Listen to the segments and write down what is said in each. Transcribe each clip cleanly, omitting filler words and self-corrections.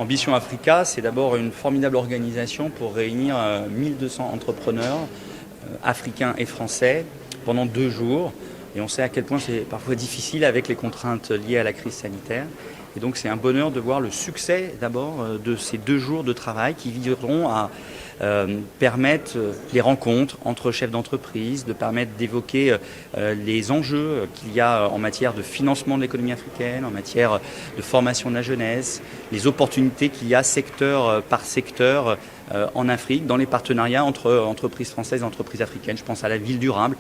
Ambition Africa, c'est d'abord une formidable organisation pour réunir 1200 entrepreneurs africains et français pendant 2 jours. Et on sait à quel point c'est parfois difficile avec les contraintes liées à la crise sanitaire. Et donc c'est un bonheur de voir le succès d'abord de ces 2 jours de travail qui viseront à permettre les rencontres entre chefs d'entreprise, de permettre d'évoquer les enjeux qu'il y a en matière de financement de l'économie africaine, en matière de formation de la jeunesse, les opportunités qu'il y a secteur par secteur en Afrique, dans les partenariats entre entreprises françaises et entreprises africaines. Je pense à la ville durable.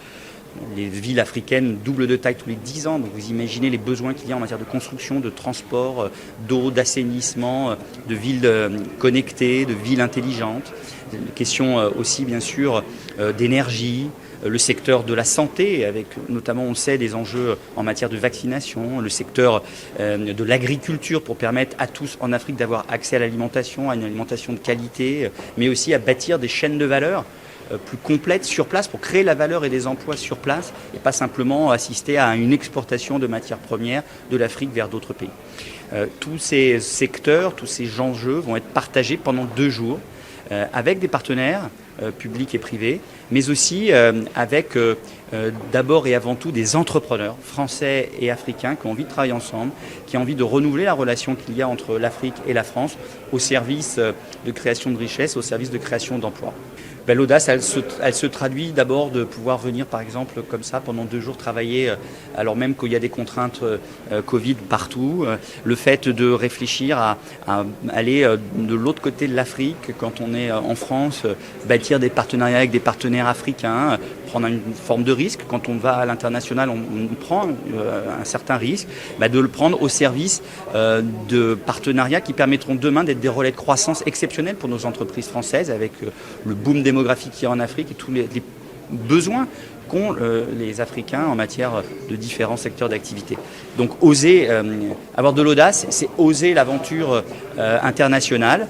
Les villes africaines doublent de taille tous les 10 ans, donc vous imaginez les besoins qu'il y a en matière de construction, de transport, d'eau, d'assainissement, de villes connectées, de villes intelligentes. Question aussi bien sûr d'énergie, le secteur de la santé, avec notamment, on le sait, des enjeux en matière de vaccination, le secteur de l'agriculture pour permettre à tous en Afrique d'avoir accès à l'alimentation, à une alimentation de qualité, mais aussi à bâtir des chaînes de valeur plus complètes sur place pour créer la valeur et des emplois sur place et pas simplement assister à une exportation de matières premières de l'Afrique vers d'autres pays. Tous ces secteurs, tous ces enjeux vont être partagés pendant 2 jours avec des partenaires publics et privés, mais aussi avec d'abord et avant tout des entrepreneurs français et africains qui ont envie de travailler ensemble, qui ont envie de renouveler la relation qu'il y a entre l'Afrique et la France au service de création de richesses, au service de création d'emplois. L'audace, elle se traduit d'abord de pouvoir venir, par exemple, comme ça, pendant 2 jours travailler, alors même qu'il y a des contraintes Covid partout. Le fait de réfléchir à aller de l'autre côté de l'Afrique, quand on est en France, bâtir des partenariats avec des partenaires africains, prendre une forme de risque. Quand on va à l'international, on prend un certain risque, de le prendre au service de partenariats qui permettront demain d'être des relais de croissance exceptionnels pour nos entreprises françaises, avec le boom démographique qu'il y a en Afrique et tous les besoins qu'ont les Africains en matière de différents secteurs d'activité. Donc oser avoir de l'audace, c'est oser l'aventure internationale,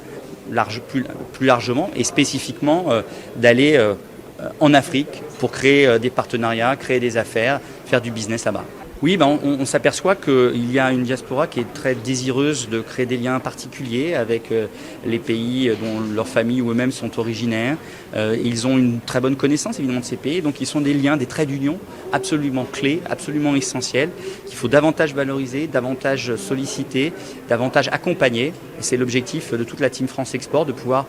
plus largement, et spécifiquement d'aller en Afrique pour créer des partenariats, créer des affaires, faire du business là-bas. Oui, on s'aperçoit qu'il y a une diaspora qui est très désireuse de créer des liens particuliers avec les pays dont leurs familles ou eux-mêmes sont originaires. Ils ont une très bonne connaissance évidemment de ces pays, donc ils sont des liens, des traits d'union absolument clés, absolument essentiels, qu'il faut davantage valoriser, davantage solliciter, davantage accompagner. Et c'est l'objectif de toute la Team France Export, de pouvoir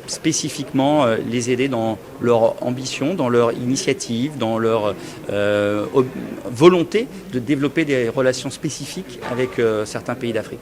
spécifiquement les aider dans leur ambition, dans leur initiative, dans leur volonté de développer des relations spécifiques avec certains pays d'Afrique.